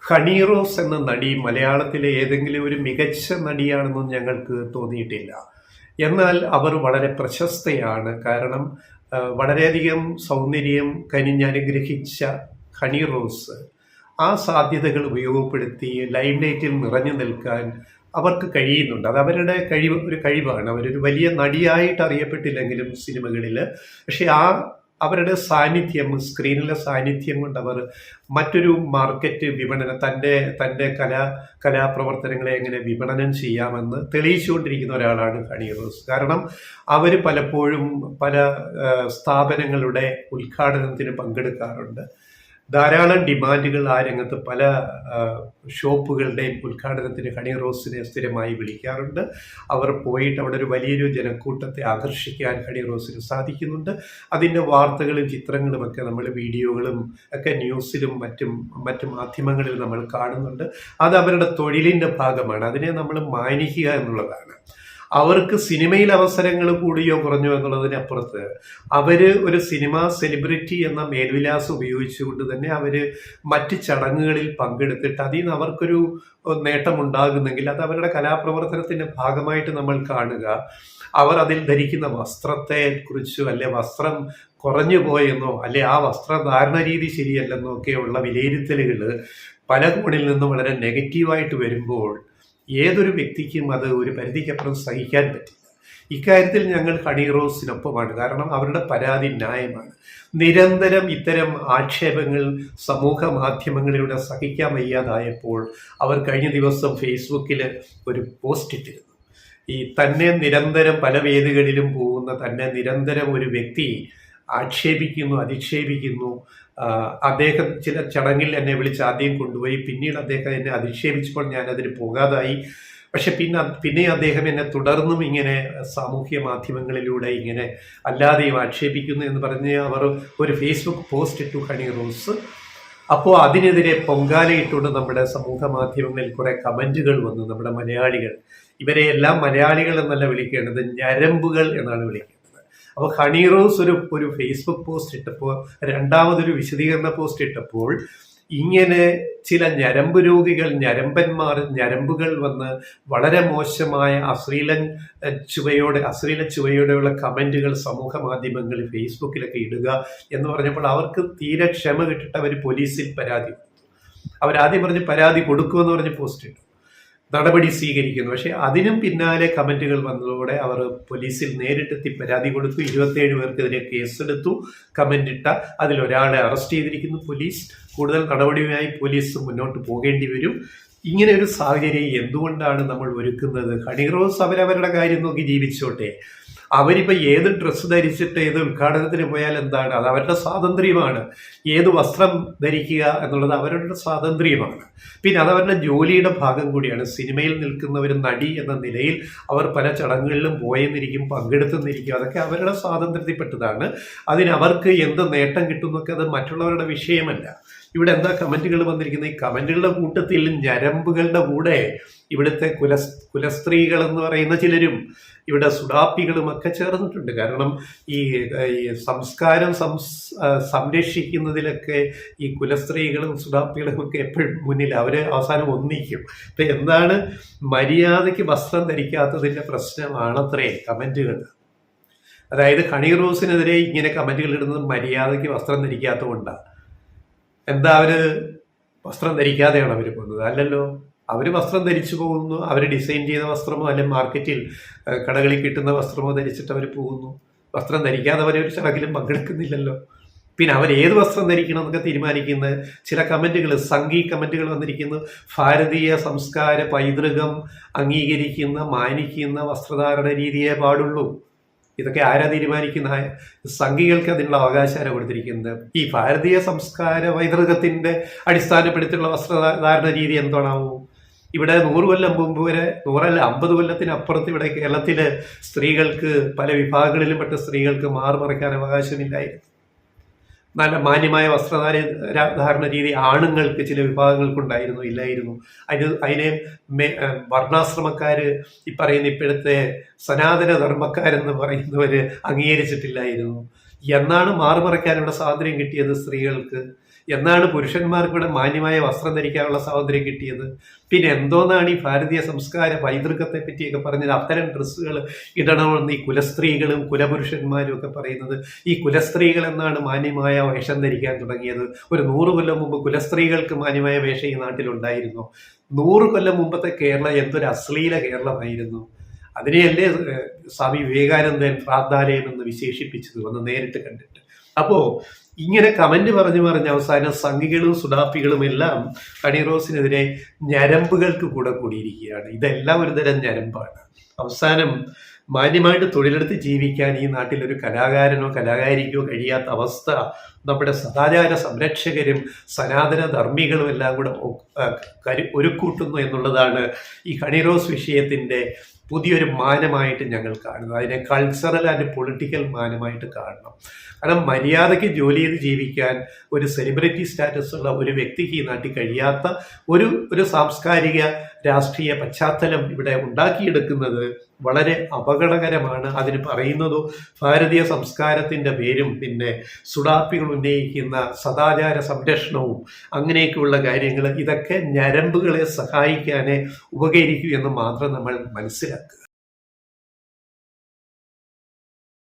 ഹണി റോസ് എന്ന നടി മലയാളത്തിലെ ഏതെങ്കിലും ഒരു മികച്ച നടിയാണെന്നും ഞങ്ങൾക്ക് തോന്നിയിട്ടില്ല. എന്നാൽ അവർ വളരെ പ്രശസ്തയാണ്. കാരണം വളരെയധികം സൗന്ദര്യം കനിഞ്ഞനുഗ്രഹിച്ച ഹണി റോസ് ആ സാധ്യതകൾ ഉപയോഗപ്പെടുത്തി ലൈംലൈറ്റിൽ നിറഞ്ഞു നിൽക്കാൻ അവർക്ക് കഴിയുന്നുണ്ട്. അത് അവരുടെ ഒരു കഴിവാണ്. അവരൊരു വലിയ നടിയായിട്ട് അറിയപ്പെട്ടില്ലെങ്കിലും സിനിമകളിൽ, പക്ഷെ അവരുടെ സാന്നിധ്യം, സ്ക്രീനിലെ സാന്നിധ്യം കൊണ്ട് അവർ മറ്റൊരു മാർക്കറ്റ് വിപണനം, തൻ്റെ കലാപ്രവർത്തനങ്ങളെ എങ്ങനെ വിപണനം ചെയ്യാമെന്ന് തെളിയിച്ചുകൊണ്ടിരിക്കുന്ന ഒരാളാണ് ഹണി റോസ്. കാരണം അവർ പലപ്പോഴും പല സ്ഥാപനങ്ങളുടെ ഉദ്ഘാടനത്തിന് പങ്കെടുക്കാറുണ്ട്. ധാരാളം ഡിമാൻഡുകൾ ആ രംഗത്ത് പല ഷോപ്പുകളുടെയും ഉദ്ഘാടനത്തിന് ഹണി റോസിനെ സ്ഥിരമായി വിളിക്കാറുണ്ട്. അവർ പോയിട്ട് അവിടെ ഒരു വലിയൊരു ജനക്കൂട്ടത്തെ ആകർഷിക്കാൻ ഹണി റോസിന് സാധിക്കുന്നുണ്ട്. അതിൻ്റെ വാർത്തകളും ചിത്രങ്ങളും ഒക്കെ നമ്മൾ വീഡിയോകളും ഒക്കെ ന്യൂസിലും മറ്റു മാധ്യമങ്ങളിലും നമ്മൾ കാണുന്നുണ്ട്. അത് അവരുടെ തൊഴിലിൻ്റെ ഭാഗമാണ്. അതിനെ നമ്മൾ മാനിക്കുക എന്നുള്ളതാണ്. അവർക്ക് സിനിമയിൽ അവസരങ്ങൾ കൂടിയോ കുറഞ്ഞോ എന്നുള്ളതിനപ്പുറത്ത് ഒരു സിനിമ സെലിബ്രിറ്റി എന്ന മേൽവിലാസം ഉപയോഗിച്ചുകൊണ്ട് തന്നെ മറ്റ് ചടങ്ങുകളിൽ പങ്കെടുത്തിട്ട് അതിൽ നിന്ന് അവർക്കൊരു നേട്ടമുണ്ടാകുന്നെങ്കിൽ അത് അവരുടെ കലാപ്രവർത്തനത്തിന്റെ ഭാഗമായിട്ട് നമ്മൾ കാണുക. അവർ അതിൽ ധരിക്കുന്ന വസ്ത്രത്തെ കുറിച്ചോ അല്ലെ വസ്ത്രം കുറഞ്ഞു പോയെന്നോ അല്ലെ ആ വസ്ത്രധാരണ രീതി ശരിയല്ലെന്നോ ഒക്കെയുള്ള വിലയിരുത്തലുകൾ പല കോണിൽ നിന്നും വളരെ നെഗറ്റീവായിട്ട് വരുമ്പോൾ ഏതൊരു വ്യക്തിക്കും അത് ഒരു പരിധിക്കപ്പുറം സഹിക്കാൻ പറ്റില്ല. ഇക്കാര്യത്തിൽ ഞങ്ങൾ ഹണി റോസിനൊപ്പമാണ്. കാരണം അവരുടെ പരാതി ന്യായമാണ്. നിരന്തരം ഇത്തരം ആക്ഷേപങ്ങൾ സമൂഹ മാധ്യമങ്ങളിലൂടെ സഹിക്കാൻ വയ്യാതായപ്പോൾ അവർ കഴിഞ്ഞ ദിവസം ഫേസ്ബുക്കിൽ ഒരു പോസ്റ്റ് ഇട്ടിരുന്നു. തന്നെ നിരന്തരം പല വേദികളിലും പോകുന്ന തന്നെ നിരന്തരം ഒരു വ്യക്തി ആക്ഷേപിക്കുന്നു, അധിക്ഷേപിക്കുന്നു. അദ്ദേഹം ചില ചടങ്ങിൽ എന്നെ വിളിച്ച് ആദ്യം കൊണ്ടുപോയി, പിന്നീട് അദ്ദേഹം എന്നെ അധിക്ഷേപിച്ചപ്പോൾ ഞാൻ അതിന് പോകാതായി. പക്ഷെ പിന്നെ അദ്ദേഹം എന്നെ തുടർന്നും ഇങ്ങനെ സാമൂഹ്യ മാധ്യമങ്ങളിലൂടെ ഇങ്ങനെ അല്ലാതെയും ആക്ഷേപിക്കുന്നു എന്ന് പറഞ്ഞ് അവർ ഒരു ഫേസ്ബുക്ക് പോസ്റ്റ് ഇട്ടു ഹണി റോസ്. അപ്പോൾ അതിനെതിരെ പൊങ്കാലയിട്ടുകൊണ്ട് നമ്മുടെ സമൂഹ മാധ്യമങ്ങളിൽ കുറെ കമന്റുകൾ വന്നു. നമ്മുടെ മലയാളികൾ, ഇവരെ എല്ലാം മലയാളികൾ എന്നല്ല വിളിക്കേണ്ടത്, ഞരമ്പുകൾ എന്നാണ് വിളിക്കേണ്ടത്. അപ്പോൾ ഹണി റോസ് ഒരു ഫേസ്ബുക്ക് പോസ്റ്റ് ഇട്ടപ്പോൾ, രണ്ടാമതൊരു വിശദീകരണ പോസ്റ്റ് ഇട്ടപ്പോൾ ഇങ്ങനെ ചില ഞരമ്പ് രോഗികൾ, ഞരമ്പുകൾ വന്ന് വളരെ മോശമായ അശ്ലീല ചുവയോടെയുള്ള കമന്റുകൾ സമൂഹ മാധ്യമങ്ങളിൽ ഫേസ്ബുക്കിലൊക്കെ ഇടുക എന്ന് പറഞ്ഞപ്പോൾ അവർക്ക് തീരെ ക്ഷമ കിട്ടിട്ട് അവർ പോലീസിൽ പരാതി കൊടുത്തു. അവരാദ്യം പറഞ്ഞ് പരാതി കൊടുക്കുമെന്ന് പറഞ്ഞ് പോസ്റ്റ് ഇട്ടു, നടപടി സ്വീകരിക്കുന്നു. പക്ഷെ അതിനും പിന്നാലെ കമന്റുകൾ വന്നതോടെ അവർ പോലീസിൽ നേരിട്ടെത്തി പരാതി കൊടുത്തു. 27 പേർക്കെതിരെ കേസെടുത്തു. കമന്റ് ഇട്ട അതിലൊരാളെ അറസ്റ്റ് ചെയ്തിരിക്കുന്നു പോലീസ്. കൂടുതൽ നടപടിയുമായി പോലീസ് മുന്നോട്ട് പോകേണ്ടി വരും. ഇങ്ങനെ ഒരു സാഹചര്യം എന്തുകൊണ്ടാണ് നമ്മൾ ഒരുക്കുന്നത്? ഹണി റോസ് അവരവരുടെ കാര്യം നോക്കി ജീവിച്ചോട്ടെ. അവരിപ്പോൾ ഏത് ഡ്രസ്സ് ധരിച്ചിട്ട് ഏത് ഉദ്ഘാടനത്തിന് പോയാൽ എന്താണ്? അത് അവരുടെ സ്വാതന്ത്ര്യമാണ്. ഏത് വസ്ത്രം ധരിക്കുക എന്നുള്ളത് അവരുടെ സ്വാതന്ത്ര്യമാണ്. പിന്നെ അത് അവരുടെ ജോലിയുടെ ഭാഗം കൂടിയാണ്. സിനിമയിൽ നിൽക്കുന്ന ഒരു നടി എന്ന നിലയിൽ അവർ പല ചടങ്ങുകളിലും പോയെന്നിരിക്കും, പങ്കെടുത്തെന്നിരിക്കും. അതൊക്കെ അവരുടെ സ്വാതന്ത്ര്യത്തിൽപ്പെട്ടതാണ്. അവർക്ക് എന്ത് നേട്ടം കിട്ടുന്നൊക്കെ അത് മറ്റുള്ളവരുടെ വിഷയമല്ല. ഇവിടെ എന്താ കമന്റുകൾ വന്നിരിക്കുന്നത്? ഈ കമന്റുകളുടെ കൂട്ടത്തിൽ ഞരമ്പുകളുടെ കൂടെ ഇവിടുത്തെ കുലസ്ത്രീകൾ എന്ന് പറയുന്ന ചിലരും ഇവിടെ സുഡാപ്പികളും ഒക്കെ ചേർന്നിട്ടുണ്ട്. കാരണം ഈ സംസ്കാരം സംരക്ഷിക്കുന്നതിലൊക്കെ ഈ കുലസ്ത്രീകളും സുഡാപ്പികളും ഒക്കെ എപ്പോഴും മുന്നിൽ, അവര് അവസാനം ഒന്നിക്കും. ഇപ്പൊ എന്താണ്, മര്യാദയ്ക്ക് വസ്ത്രം ധരിക്കാത്തതിന്റെ പ്രശ്നമാണത്രേ കമന്റുകൾ. അതായത് ഹണി റോസിനെതിരെ ഇങ്ങനെ കമന്റുകൾ ഇടുന്നത് മര്യാദയ്ക്ക് വസ്ത്രം ധരിക്കാത്തതുകൊണ്ടാണ്. എന്താ, അവര് വസ്ത്രം ധരിക്കാതെയാണ് അവർ പോകുന്നത്? അല്ലല്ലോ, അവർ വസ്ത്രം ധരിച്ചു പോകുന്നു. അവർ ഡിസൈൻ ചെയ്ത വസ്ത്രമോ അല്ലെങ്കിൽ മാർക്കറ്റിൽ കടകളിൽ കിട്ടുന്ന വസ്ത്രമോ ധരിച്ചിട്ട് അവർ പോകുന്നു. വസ്ത്രം ധരിക്കാതെ അവരൊരു ചടങ്ങിലും പങ്കെടുക്കുന്നില്ലല്ലോ. പിന്നെ അവർ ഏത് വസ്ത്രം ധരിക്കണം എന്നൊക്കെ തീരുമാനിക്കുന്ന ചില കമന്റുകൾ, സംഘി കമന്റുകൾ വന്നിരിക്കുന്നു. ഭാരതീയ സംസ്കാര പൈതൃകം അംഗീകരിക്കുന്ന, മാനിക്കുന്ന വസ്ത്രധാരണ രീതിയെ പാടുള്ളൂ. ഇതൊക്കെ ആരാ തീരുമാനിക്കുന്ന? സംഘികൾക്ക് അതിനുള്ള അവകാശമാണ് കൊടുത്തിരിക്കുന്നത്. ഈ ഭാരതീയ സംസ്കാര പൈതൃകത്തിന്റെ അടിസ്ഥാനപ്പെടുത്തിയുള്ള വസ്ത്രധാരണ രീതി എന്താണാവൂ? ഇവിടെ 100 കൊല്ലം മുമ്പ് വരെ, 150 കൊല്ലത്തിനപ്പുറത്ത് ഇവിടെ കേരളത്തില് സ്ത്രീകൾക്ക്, പല വിഭാഗങ്ങളിലും പെട്ട സ്ത്രീകൾക്ക് മാറുമറയ്ക്കാൻ അവകാശമില്ലായിരുന്നു. നല്ല മാന്യമായ വസ്ത്രധാരണ രീതി ആണുങ്ങൾക്ക് ചില വിഭാഗങ്ങൾക്കുണ്ടായിരുന്നു, ഇല്ലായിരുന്നു. അതിനെ വർണ്ണാശ്രമക്കാര്, ഈ പറയുന്ന ഇപ്പോഴത്തെ സനാതന ധർമ്മക്കാരെന്ന് പറയുന്നവര് അംഗീകരിച്ചിട്ടില്ലായിരുന്നു. എന്നാണ് മാറുമറയ്ക്കാനുള്ള സ്വാതന്ത്ര്യം കിട്ടിയത് സ്ത്രീകൾക്ക്? എന്നാണ് പുരുഷന്മാർക്ക് ഇവിടെ മാന്യമായ വസ്ത്രം ധരിക്കാനുള്ള സ്വാതന്ത്ര്യം കിട്ടിയത്? പിന്നെ എന്തോന്നാണ് ഈ ഭാരതീയ സംസ്കാര പൈതൃകത്തെ പറ്റിയൊക്കെ പറഞ്ഞത്? അത്തരം ഡ്രസ്സുകൾ ഇടണമെന്ന് ഈ കുലസ്ത്രീകളും കുലപുരുഷന്മാരും ഒക്കെ പറയുന്നത്. ഈ കുലസ്ത്രീകൾ എന്നാണ് മാന്യമായ വേഷം ധരിക്കാൻ തുടങ്ങിയത്? ഒരു 100 കൊല്ലം മുമ്പ് കുലസ്ത്രീകൾക്ക് മാന്യമായ വേഷം ഈ നാട്ടിലുണ്ടായിരുന്നു? 100 കൊല്ലം മുമ്പത്തെ കേരളം എന്തൊരു അശ്ലീല കേരളമായിരുന്നു! അതിനെയല്ലേ സ്വാമി വിവേകാനന്ദൻ ഭ്രാന്താലയം എന്ന് വിശേഷിപ്പിച്ചത് ഒന്ന് നേരിട്ട് കണ്ടിട്ട്. അപ്പോ ഇങ്ങനെ കമന്റ് പറഞ്ഞ് അവസാനം സംഘികളും സുഡാപ്പികളും എല്ലാം ഹണി റോസിനെതിരെ ഞരമ്പുകൾക്ക് കൂടെ കൂടിയിരിക്കുകയാണ്. ഇതെല്ലാം ഒരു തരം ഞരമ്പാണ്. അവസാനം മാന്യമായിട്ട് തൊഴിലെടുത്ത് ജീവിക്കാൻ ഈ നാട്ടിൽ ഒരു കലാകാരനോ കലാകാരിക്കോ കഴിയാത്ത അവസ്ഥ നമ്മുടെ സദാചാര സംരക്ഷകരും സനാതന ധർമ്മികളും എല്ലാം കൂടെ ഒരുക്കൂട്ടുന്നു എന്നുള്ളതാണ് ഈ ഹണി റോസ് വിഷയത്തിൻ്റെ പുതിയൊരു മാനമായിട്ട് ഞങ്ങൾ കാണുന്നത്. അതിനെ കൾച്ചറൽ ആൻഡ് പൊളിറ്റിക്കൽ മാനമായിട്ട് കാണണം. കാരണം മര്യാദയ്ക്ക് ജോലി ചെയ്ത് ജീവിക്കാൻ ഒരു സെലിബ്രിറ്റി സ്റ്റാറ്റസ് ഉള്ള ഒരു വ്യക്തിക്ക് ഈ നാട്ടിൽ കഴിയാത്ത ഒരു സാംസ്കാരിക രാഷ്ട്രീയ പശ്ചാത്തലം ഇവിടെ ഉണ്ടാക്കിയെടുക്കുന്നത് വളരെ അപകടകരമാണ്. അതിന് പറയുന്നതോ ഭാരതീയ സംസ്കാരത്തിൻ്റെ പേരും പിന്നെ സുഡാപ്പികൾ ഉന്നയിക്കുന്ന സദാചാര സംരക്ഷണവും അങ്ങനെയൊക്കെയുള്ള കാര്യങ്ങൾ, ഇതൊക്കെ ഞരമ്പുകളെ സഹായിക്കാനേ ഉപകരിക്കൂ എന്ന് മാത്രം നമ്മൾ മനസ്സിലാക്കുക.